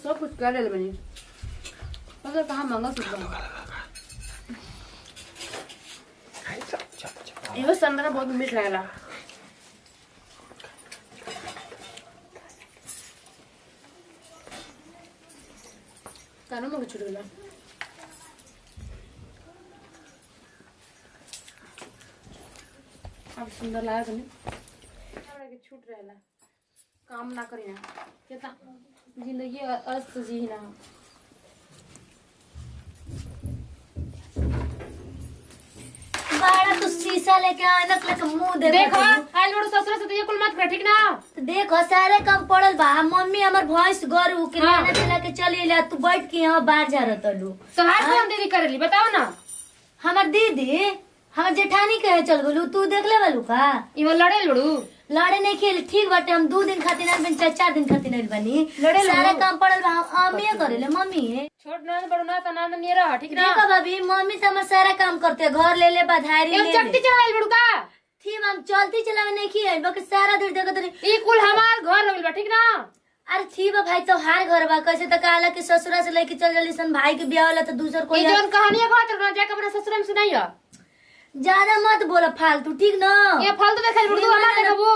सब कुछ कर ले बनी मतलब कहां मांगा कुछ ये संतरा बहुत मीठ लगला कानो में छूट गया अब सुंदर लगा कने हमरा के छूट रहला काम ना करी ना कितना जिंदगी अस्त जी ना बाड़ा तू शीशा लेके ऐनक लेके मुंह देखो आइल बड़ो ससुर से तो ये कुल मत कर ठीक ना तो देखो सारे काम पड़ल बा मम्मी हमर भैंस गरु के हाँ। लेना चला के चली ला तू बैठ के यहाँ बाहर जा रहा तलू तो हाथ कौन दीदी करेली बताओ ना हमर दीदी हमर जेठानी कहे चल गेलू तू देख ले वालू का इहो लड़े लड़ू लड़े नहीं खेल ठीक बाटे हम 2 दिन खातिर आइल बनी 4 दिन खातिर आइल बनी लड़े लो। सारे काम पड़ल बा अम्मी करेले मम्मी छोट ना बड़ो ना त ना नहीं रहा ठीक ना देखो भाभी मम्मी से हमर सारा काम करते घर ले ले बधारी एक ले चट्टी चढ़ाइल बड़ू का ठीक हम चलती चलावे नहीं खिए बाकी सारा दिन देखत रही ई कुल हमार घर होइल बा ठीक ना अरे ठीक बा भाई तो हार घर बा कैसे तो कहला कि ससुरा से लेके चल जल्दी सन भाई के ब्याह होला तो दूसर कोई ये जोन कहानी है बात ना जाके अपने ससुर में सुनाइयो ज्यादा मत बोला फालतू ठीक ना ये फालतू देखाइल बड़ू हमार देखबू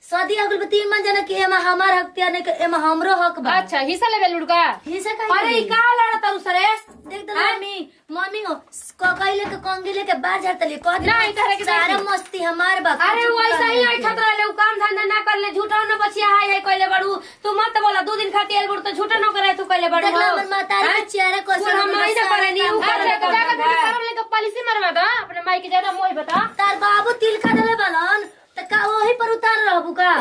शादी अगल 3 मन जना कि एमा हमार हक त्या नहीं एमा हमरो हक बा अच्छा हिस्सा लेवल बड़ू का हिस्सा अरे ई का लड़ा तारू सरे देख दे मम्मी हो ककैले के कंगी लेके बाहर जातली कह दे नहीं करे के सारा मस्ती हमार बा अरे वो ऐसा ही ऐठत रहले उ काम धंधा ना करले झूठा न बचिया हाय हाय कइले बड़ू तू मत बोला 2 दिन खातिर आइल बड़ू तो झूठा न करे तू कइले बड़ू देखला हमर मातारी के चेहरा को कुल हम नहीं ना करे नी उ करे तो जाके बिना करम लेके पॉलिसी मरवा दा अपने माई के ज्यादा मोह बता तार बाबू तिल खा देले बालन त का वही पर उतार रहबू का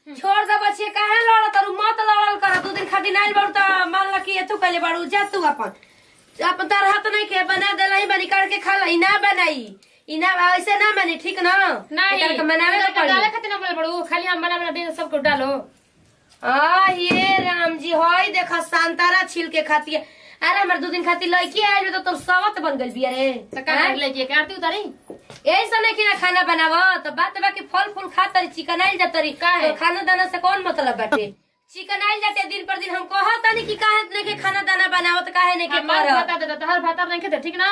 छोड़ दे बच्चे काहे लड़ तारू मत लड़ल कर 2 दिन खातिर आइल बड़ू त मान ल कि एतु कइले बड़ू जा तू अपन तार हाथ नहीं के बना देला ही बनी काट के खा ला ना बनाई इना ऐसे ना बनी ठीक ना नहीं करके बनावे के पड़ी डाले खातिर ना बोल बड़ू खाली हम बना बना दे सबको डालो आ ये राम जी होई देखा संतरा छिल के खाती अरे हमर 2 दिन खातिर लड़की आइल तो तोर सवत बन गइल बिया रे त का कर ले के आरती उतारी ऐसा नहीं कि ना खाना बनावा तो बात बाकी फल फूल खा तरी चिकन आइल जा तरी का है खाना दाना से कौन मतलब बाटे चिकन आइल जाते दिन पर दिन हम कहत नहीं कि काहे नहीं के खाना दाना बनावत काहे नहीं के कर बता दे तो हर भातर नहीं खेते ठीक ना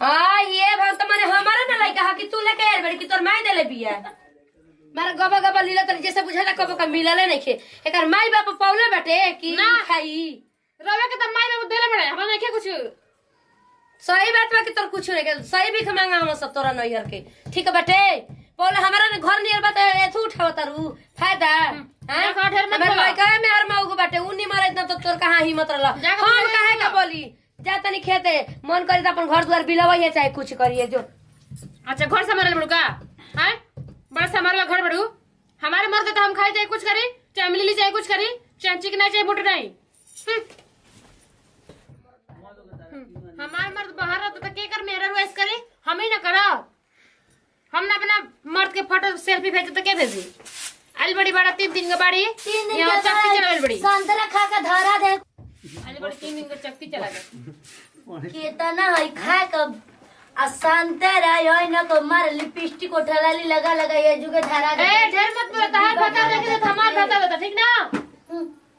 हां ये भात माने हमारा ना लइका कि तू लेके आइल बड़ी कि तोर माई देले बिया मारे गबा गबा लीला तरी जैसे बुझाला कबो का मिलले नहीं खे एकर माई बाप पौले बाटे कि ना खाई रवे के त माई बाप देले बड़े हमरा नहीं के कुछ सही बात बा कि तोर कुछ नहीं के सही भी मांगा हम सब तोरा नैयर के ठीक बाटे बोले हमारा ने घर नियर बात एथु उठाव तारू फायदा हां ढेर मत बोल काहे में हर माऊ बाटे उनी मारे इतना तो तोर कहां हिम्मत रहला हम काहे का बोली जा तनी खेते मन करी त अपन घर द्वार बिलवइए चाहे कुछ करिए जो अच्छा घर संभाल बड़ू का हैं बड़ा संभाल घर बड़ू हमारे मर्द तो हम खाए चाहे कुछ करी चाहे मिली चाहे कुछ करी चाहे चिकना चाहे मोटर नहीं हमारे मर्द बाहर रहता तो के कर मेरा रुआस करे हम ही ना करा हम ना अपना मर्द के फोटो सेल्फी भेजे तो के भेजी आइल बड़ी बड़ा 3 दिन के बाड़ी 3 दिन यहाँ के चक्की चलावे बड़ी संतरा खा के धरा दे आइल बड़ी 3 दिन के चक्की चला गए केतना है खा के आ संतरा है ना को मार लिपस्टिक उठलाली लगा लगा ये जुगे धरा दे ए ढेर मत बोल तहार बता दे कि हमार बता बता ठीक ना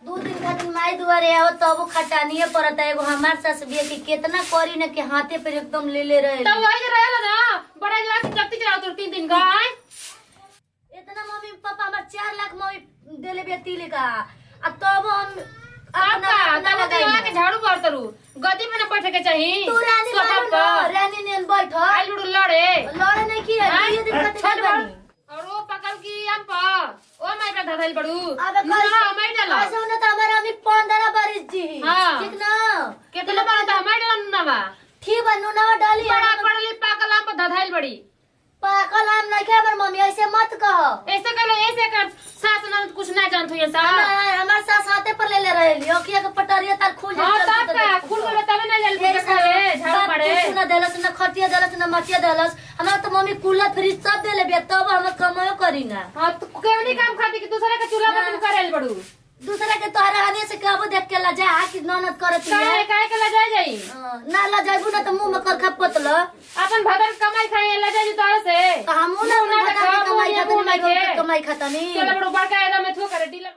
2 दिन खातिर माई दुआरे आओ तब खटानिए पड़ता एगो हमार सास बिया कि केतना करी ना कि हाथे पे एकदम ले ले रहे तो वही जे रहला ना बड़ा जवा चक्की चलाओ तो 3 दिन का इतना मम्मी पापा हमर 4 लाख मम्मी देले बिया तिले का आ तब हम आपका तब तो यहाँ के झाड़ू मार तरू गद्दी पे ना बैठे के चाहिए तू रानी सोफा बनो ना पर रानी ने बैठ आइल बड़ू लड़े लड़े नहीं की है ये दिन खातिर बनी और वो पकड़ की हम पा ओ माई पे धधल बड़ू अबे ना माई डाला ऐसा ना त हमारा अभी 15 बरिस जी हाँ। ठीक ना कितना बड़ा था माई डाला नुनावा ठीक बा नुनावा डाली बड़ा पड़ली पाकल हम पे धधल बड़ी पाकल हम नहीं खाबर मम्मी ऐसे मत कह ऐसे कहले ऐसे कर सास ना कुछ ना जानत हो सा हमार सास हाथे पर ले ले रहली ओकिया के पटरिया तार खुल हां तब का खुल गए तब ना जल के खाए झाड़ पड़े कुछ ना देलस ना खटिया देलस ना मटिया देलस हमरा तो मम्मी कूलर फ्रिज सब देले बिया तब हम कमायो करी ना हां तो केवनी काम खाती कि दूसरे का चूल्हा पर करेल बड़ू दूसरा के तोहरा आने से कहबो देख के लजा कि ननद करत काहे काहे के लजा जाई ना लजाबू ना त मुंह में कर खपत ल अपन भदर कमाई खाए लजा जी तोरा से हमू ना कमाई खातनी कमाई खातनी चलो बड़ो बड़का एकदम में थो करे डीलर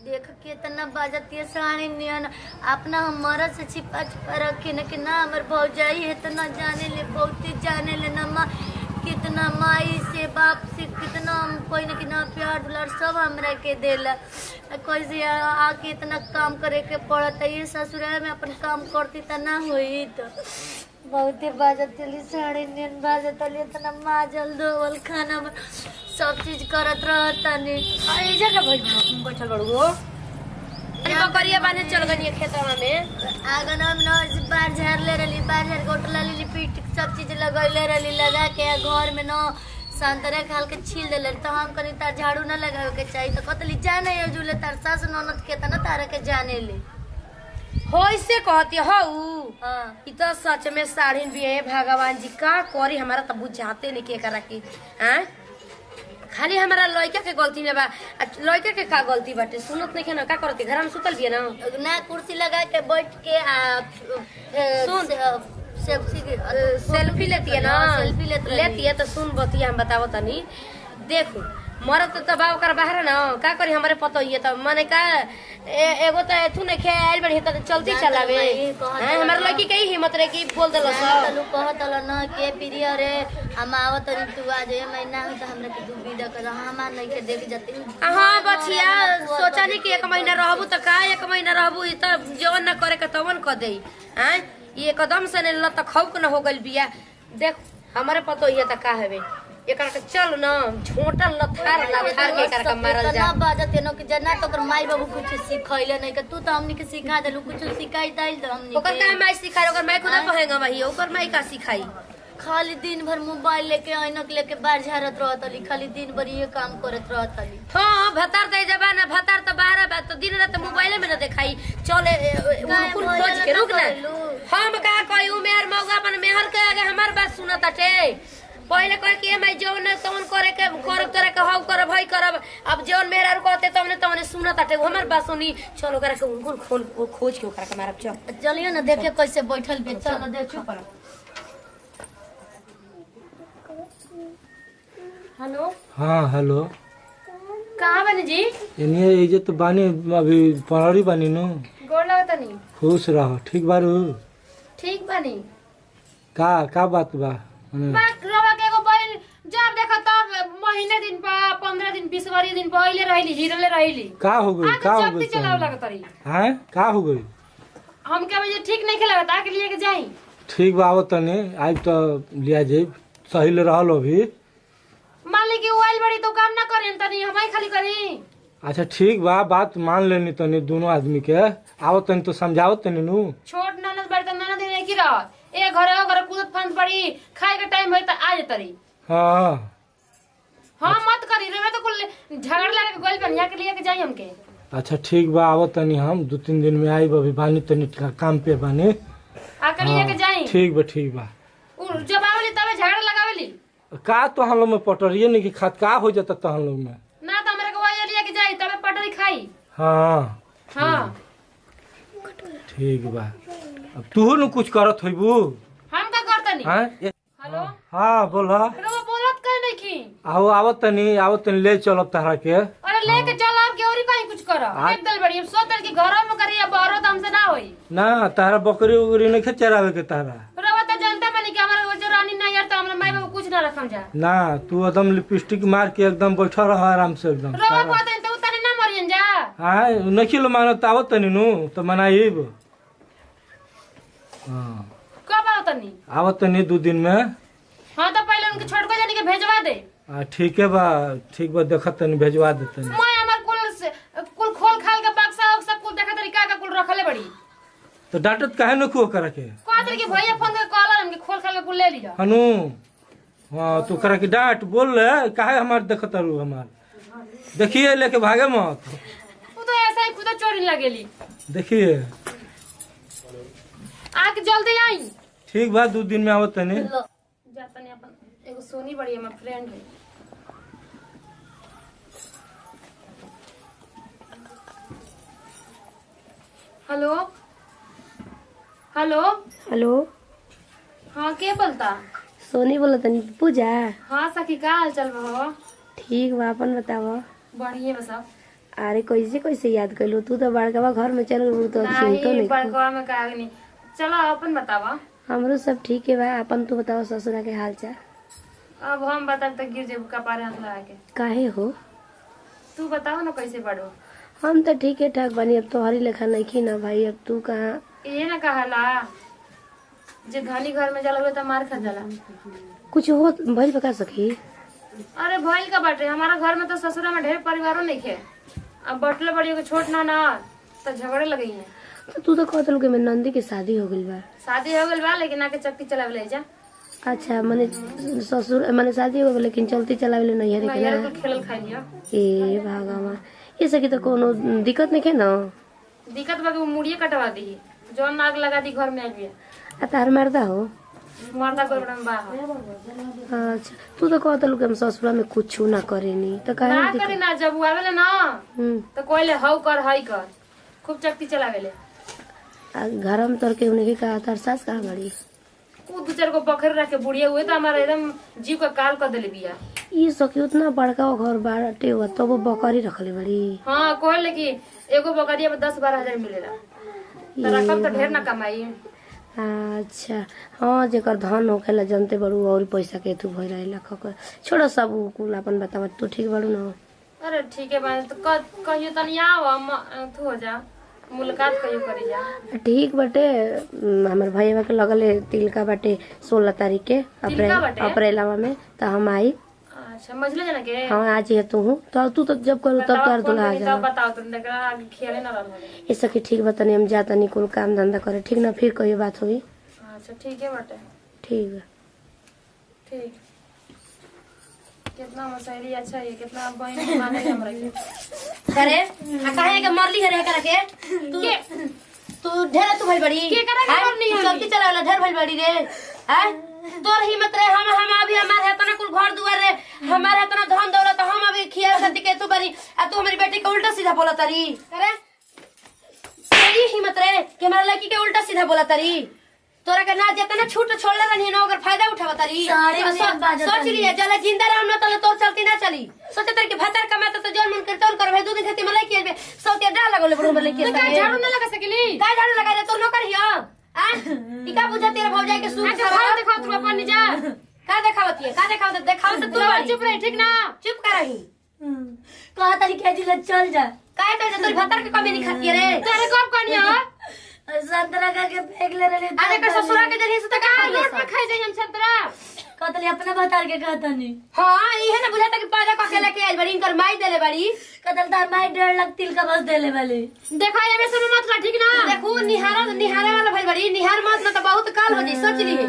देख कितना बाजत ये साड़ी नियन अपना हमारा से छिपा छिपा रखे न कि ना हमर भौजाई है तो न जाने ले बहुते जाने ले ना माँ कितना माई से बाप से कितना कोई न कितना प्यार दुलार सब हमरा के देला कैसे आके इतना काम करे के पड़ता ये ससुराल में अपन काम करती त ना होई तो बहुते बाजत चली साड़ी नियन बाजत चली इतना माजल धोवल खाना सब चीज करत रहता ने आई जगह बैठल बड़ू अरे बकरिया बांधे चल गनी खेतवा में आगन हम न बार झाड़ ले रही बार झाड़ गोटला ली पीट सब चीज लगैले रही लगा के घर में न संतरे खाल के छील देले तो हम कनी तार झाड़ू न लगावे के चाहिए तो कतली जाने है जुले तार सास ननद के तना तारा के जाने ले होइसे कहती हौ हां इ तो सच में साड़ीन भी है भगवान जी का करी हमारा तो बुझाते नहीं के करा की हैं खाली हमारा लड़का के गलती में बा लड़का के का गलती बाटे सुनत नहीं ना का करती घर में सुतल बिया ना कुर्सी लगा के बैठ के सुन सेल्फी लेती है ना लेती है तो सुन बतिया हम बतावो तनी देखो मरत तो बा ओकर बाहर ना का करी हमारे पतो ये तो माने का एगो तो एथु ने खेल बड़ी तो चलती चलावे हमार लड़की के हिम्मत रे की बोल देलो सब तलु कहतल न के प्रिय रे हम आवत री तू आज ए महीना हो तो हमरा के दुबी द कर हमार नहीं के देख जती हां बछिया सोचनी कि 1 महीना रहबू त का 1 महीना रहबू इ त जवन न करे के तवन क देई हैं ये एकदम से ने ल त खौक न हो गइल बिया देख हमारे पतो ये त का हवे एकरा के चल न झोटल लथार के एकरा के मारल जा ना बाजत न कि जना तो कर माई बाबू कुछ सिखैले नहीं के तू तो हमनी के सिखा देलु कुछ सिखाई दैल तो हमनी ओकर का माई सिखाई ओकर माई खुदा पहेगा वही ओकर माई का सिखाई खाली दिन भर मोबाइल लेके ऐनक लेके बाहर झारत रहतली खाली दिन भर ये काम करत रहतली हां भतार दे जबाना भतार तो 12 बात तो दिन रात मोबाइल में न देखाई चले कुल खोज के रुक ना हम का कही उ मेहर मौगा अपन मेहर के आगे हमार बात सुनत आटे पहले कह के मैं जो न तवन करे के करब तोरा के हाउ करब भाई करब अब जौन मेहर कहते तवने तवने सुनत आटे हमार बात सुनी चलो करे के उनको खोज के ओकरा के मारब चलियो ना देखे कैसे बैठल बे चल देखो पर हेलो हाँ हेलो कहाँ बने जी इन्हें ये तो बानी अभी पहाड़ी बानी नो गोड़ लगता नहीं खुश रहो ठीक बारू ठीक बनी का बात बा बात रवा के एगो बहन जब देखा तब महीने दिन पर 15 दिन 20 दिन पहले रहली हिरले रहली का हो गई का हो गई चलाव लगता रही हैं का हो गई हम के मुझे ठीक नहीं खेला बता के लिए के जाई ठीक बा आवत तने आज तो लिया जाई सही ले रहल अभी मान ली कि मोबाइल बड़ी तो काम ना करें तनी हमाई खाली करी अच्छा ठीक बा बात मान लेनी तनी दोनों आदमी के आवत तनी तो समझावत तनी नु छोट ननद बड़ी तो ननद नहीं की रह ए घरे कूदत फंद पड़ी खाए के टाइम होई त आ जतरी हां हां मत करी रे तो कुल झगड़ लगे के गोल बनिया के लिए के जाई हमके अच्छा ठीक बा आवत तनी हम 2-3 दिन में आई अभी बानी तनी काम पे बानी आके लिए के जाई ठीक बा जब आवली तबे झगड़ लगावेली का तो हम लोग में पटरिए नहीं कि खात का हो जाता तो हम लोग में ना तो हमरे को वाया लिया के जाई तबे पटरी खाई हां ठीक बा अब तू न कुछ करत होइबू हम का करतनी हां हेलो हां बोला रो बोलत कह नहीं की आवत तनी ले चलब तारा के अरे लेके चल अब के औरी कहीं कुछ करो एक दल बड़ी सोतल की घरों में करिए बाहरों तो हमसे ना होई ना तारा बकरी उकरी नहीं चरावे के तारा रो तो जानता मानी कि हमारे वो जो रानी ना यार तो हमरा माई बाबू कुछ ना रखम जा ना तू एकदम लिपस्टिक मार के एकदम बैठा रह आराम से एकदम रो कहते तो तने ना मरियन जा हां नहीं लो मानत आवत तनी नु तो मनाईब हां कब आओ तनी आवत तनी 2 दिन में हां तो पहले उनके छोड़ के जाने के भेजवा दे ठीक बा देखत तनी भेजवा देतनी मैं हमर कुल खोल खाल के बक्सा सब कुल देखा तरीका का कुल रखले बड़ी तो डांटत काहे न को करे के कहत कि भैया फोन के कॉलर हमके खोल खाल के कुल ले लिया हनु हां तू करे के डांट बोल ले काहे हमार देखत रहू हमार देखिए लेके भागे मत वो तो ऐसा ही खुद चोरी लगेली देखिए आके जल्दी आई ठीक बा 2 दिन में आवत तनी जातनी अपन एगो सोनी बड़ी हमर फ्रेंड है हेलो हेलो हेलो हाँ के बोलता सोनी बोला तनी पूजा हाँ सखी का हाल चल बा ठीक बा अपन बताव बढ़िया बस अरे कैसे कैसे याद कैलू? तू तो बड़का घर में चल तो चिंतो नहीं नहीं। बड़कवा में का नहीं। चलो अपन बतावा। हमरो सब ठीक है बा। अपन तू बताओ ससुरा के हाल चाल। अब हम बता तो गिर जेब कपारे हाथ लगा के। काहे हो? तू बताओ ना कैसे बड़ो। हम तो ठीक है ठाक बनी। अब तोहरी लेखा नहीं ना भाई। अब तू कहाँ? ये ना कहला जे धनी घर में जाला तो मार खा जाला। कुछ हो भइल बका सखी? अरे भइल का बाटे, हमारा घर में तो ससुरा में ढेर परिवारों नहीं खे। अब बटले बड़ी को छोट ना तो झगड़े लगे हैं। तो तू तो कहत कि मेरी नंदी के शादी हो गई बा। शादी हो गई बा लेकिन आके चक्की चलावे ले जा। अच्छा मने ससुर मने शादी हो गई लेकिन चलती चलावे नहीं है मैं यार कुछ खेल खा लियो। ए भगवान, ये सकी तो कोनो दिक्कत नहीं है ना? दिक्कत बा के मुड़िए कटवा दी, जो नाग लगा दी घर में आ गया। आ तार मर्दा हो? मर्दा कोई बड़ा बा अच्छा तू तो कहत कि हम ससुरा में कुछ ना करेनी तो काहे ना दिक्कत? करे ना, जब आवेले ना तो कोइले हौ कर हई कर खूब चक्की चलावेले। घर में तोर के उन्हें कहा तार सास कहाँ बड़ी? वो दो चार को बकरी रख के बुढ़िया हुए तो हमारा एकदम जीव का काल कर देले बिया। ये सखी उतना बड़का घर बाटे हुआ तो वो बकरी रखले बड़ी। हाँ कहले कि एगो बकरिया में 10-12 हजार मिलेला तो रकम तो ढेर ना कमाई। अच्छा हाँ, जेकर धन होखेला जनते बड़ू और पैसा के तू भई रहेला खकर। छोड़ो सब कुल अपन बतावा। तू ठीक बड़ू ना? अरे ठीक है बात तो कहियो तनी आओ तू हो जा मुलाकात कहियो करी जा। ठीक बटे। हमारे भैया के लगले तिलका बाटे 16 तारीख के अप्रैलवा में तो हम आई। अच्छा मझले जाना के? हाँ आज है तू तो तू तो जब करू तब तार दुल्हा आ जा। बताओ तुम देखा आगे खेले ना रहल। ये सखी ठीक बतानी हम जाता नहीं कुल काम धंधा करे। ठीक ना? फिर कहियो बात होगी। अच्छा ठीक है बेटे। ठीक है ठीक। कितना मसाइली अच्छा है, कितना बहन माने हमरा के। करे काहे के मरली है रे करा के? तू ढेर तू भइल बड़ी के करा के मरनी है? चलती चला वाला ढेर भइल बड़ी रे। हैं तोर हिम्मत रे। हम अभी हमार है तना कुल घर दुआर रे, हमार है तना धन दौलत। हम अभी खिया करती के तू बड़ी आ तू हमारी बेटी के उल्टा सीधा बोला तारी। करे तेरी हिम्मत रे कि हमारे लड़की के उल्टा सीधा बोला तारी। तोरा के ना जेतना छूट छोड़ले रहनी ना ओकर फायदा उठावा तारी। सोच लिया जला जिंदा रहम ना तले तोर चलती ना चली। सोचे तारी के भातार कमाता तो जन मन कीर्तन करबे दू दिन खेती मलाई के सौते डा लगले बड़ो बले के। तो झाड़ू ना लगा सकेली? का झाड़ू लगा रे? तो नौकर हिया आ इका बुझा तेरे भौजाई के सूट खाओ देखो तू अपन जा। का देखावती है? का देखावत? देखावत तू तू चुप रही ठीक ना? चुप कर रही। कहा तारी के जिला चल जा। काहे तो तोरी भातार के कमी नहीं खाती रे? तेरे कब कनिया संतरा का के फेंक ले रे। अरे का ससुरा के जरिए से तो का रोड पे खाई जाई हम संतरा। कतली अपना बता के कहता नहीं। हां इहे ना बुझाता कि पाजा का के लेके आइल बड़ी इनकर माई देले बड़ी। कतल तार माई 1.5 लाख तिल का बस देले वाली। देखो ये में सुनो मत ठीक ना? देखो निहारा वाला भइल बड़ी। निहार मत ना तो बहुत काल हो जाई। सोच ली है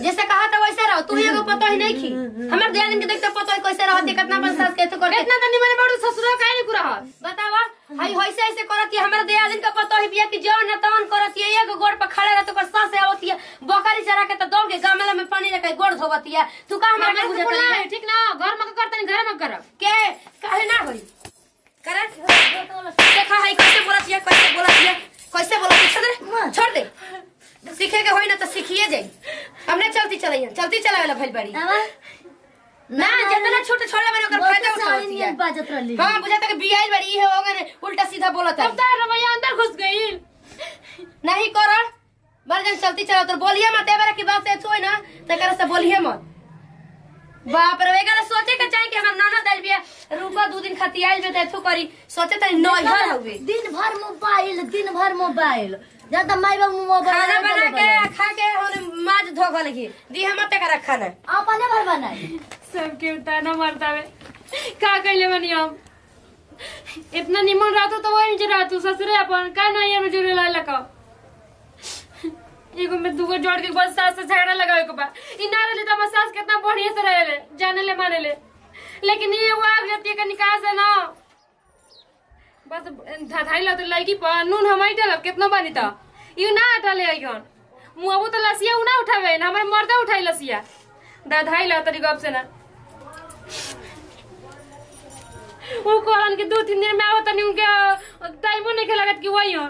जैसे कहा था वैसे रहो। तू एगो पता ही नहीं की हमर दिया दिन के देखते पता है कैसे रहती कितना बन सास के तो कर इतना तो निमन बड़ो ससुरा काहे नहीं कुरा बतावा। हई होइसे ऐसे करत कि हमर दिया दिन का पता ही बिया कि जो न तवन करत है एगो गोड़ पर खड़े रहत कर सास आवती है बकरी चरा के तो दौड़ के गमला में पानी लेके गोड़ धोवती है। तू का हमरा के बुझत है ठीक ना? घर में करतनी घर में करब के काहे ना होई करे? देखा हई कैसे बोलत है कैसे बोलत है। छोड़ दे सीखे के होई ना तो सीखिए जाई। हमने चलती चलावेला भइल बड़ी ना जितना छोटे छोड़ले मैंने ओकर फायदा उठावती है। बाजत रहली। हां बुझाता कि बियाइल बड़ी है हो गए उल्टा सीधा बोलत है। अब तार रवैया अंदर घुस गई नहीं कर बरजन चलती चला तो बोलिए मत एबार की बात से छोई ना तकर से बोलिए मत। बाप रे एकरा सोचे के चाहिए कि हमर नाना दल बिया रूपा 2 दिन खाती आइल बे त करी सोचे त नैहर हवे। दिन भर मोबाइल ज्यादा माई बाबू मोबाइल खाना बना के खा के हमने माज धो गल की दी हम तकर खाना अपने भर बनाई। सबके उताना मरतावे का कइले बनी हम। इतना निमन रहतो तो वही जे रहतो ससुरे अपन का नहीं है जुरे ला लका। एगो में दूगो जोड़ के बस सास से झगड़ा लगावे के बा। इ ना रहले त सास कितना बढ़िया से रहेले जाने ले माने ले, लेकिन ये वो आग जतिया का निकास है ना बस धधाई ला तो लड़की पर नून हमारी डालब कितना बनी था यू ना हटाले आइगन मुआबू तो लसिया उ ना उठावे ना हमारे मर्दा उठाई लसिया दाधाई ला तरी गप से ना। वो कहलन के 2-3 दिन में आवत नहीं उनके टाइमो नहीं लागत कि वही हो।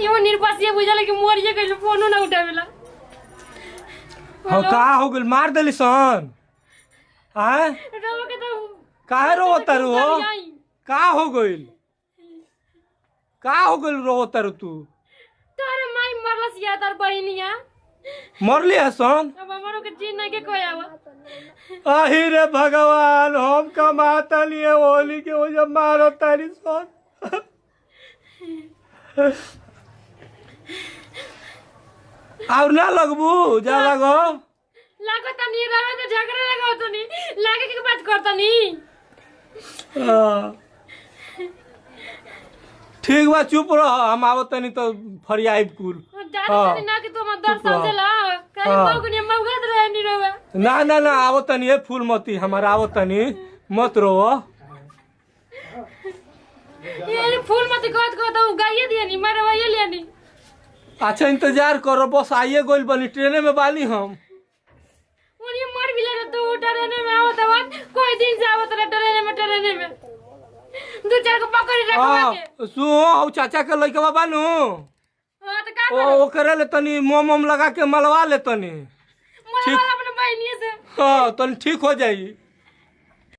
ये निर्पासिया बुझल कि मोरिए कइलो फोनो ना उठावेला। हो का हो गेल मार देली सन? आए रवा के तो काहे रो तारू हो आई। का हो गइल रो तारू तू तोरे माई मरलस या तार बहिनिया मरली हसन अब हमरो के चीन नहीं के कोई आवा। आही रे भगवान हम कमाता लिए होली के वो जब मारो तारी सन और ना लगबू जा लगो लागो तनी रवा तो झगड़ा लगाओ तनी लागे के बात करतनी। ठीक बा चुप रह हम आवत तनी तो फरियाई कुल जाने तनी ना कि तुम दर चुप रहो। समझला काहे हाँ। मौग ने मौगत रहे नी रवा। ना आवत तनी है फूलमती हमारा आवत तनी मत रो ये फूल मत कहत गाइए दिया नी मरवा ये लिया नी। अच्छा इंतजार करो बस आइए गोल बनी ट्रेने में बाली हम उन्हीं मर भी ले तो डरने में आवत बात कोई दिन से आवत रहे डरने में दो चार को पकड़ी रखवा के सुन चाचा के लइकवा बानू हां तो का करो ओकरे ले तनी मोम लगा के मलवा ले तनी मोला वाला अपने बहनिए से हाँ तनी ठीक हो जाई।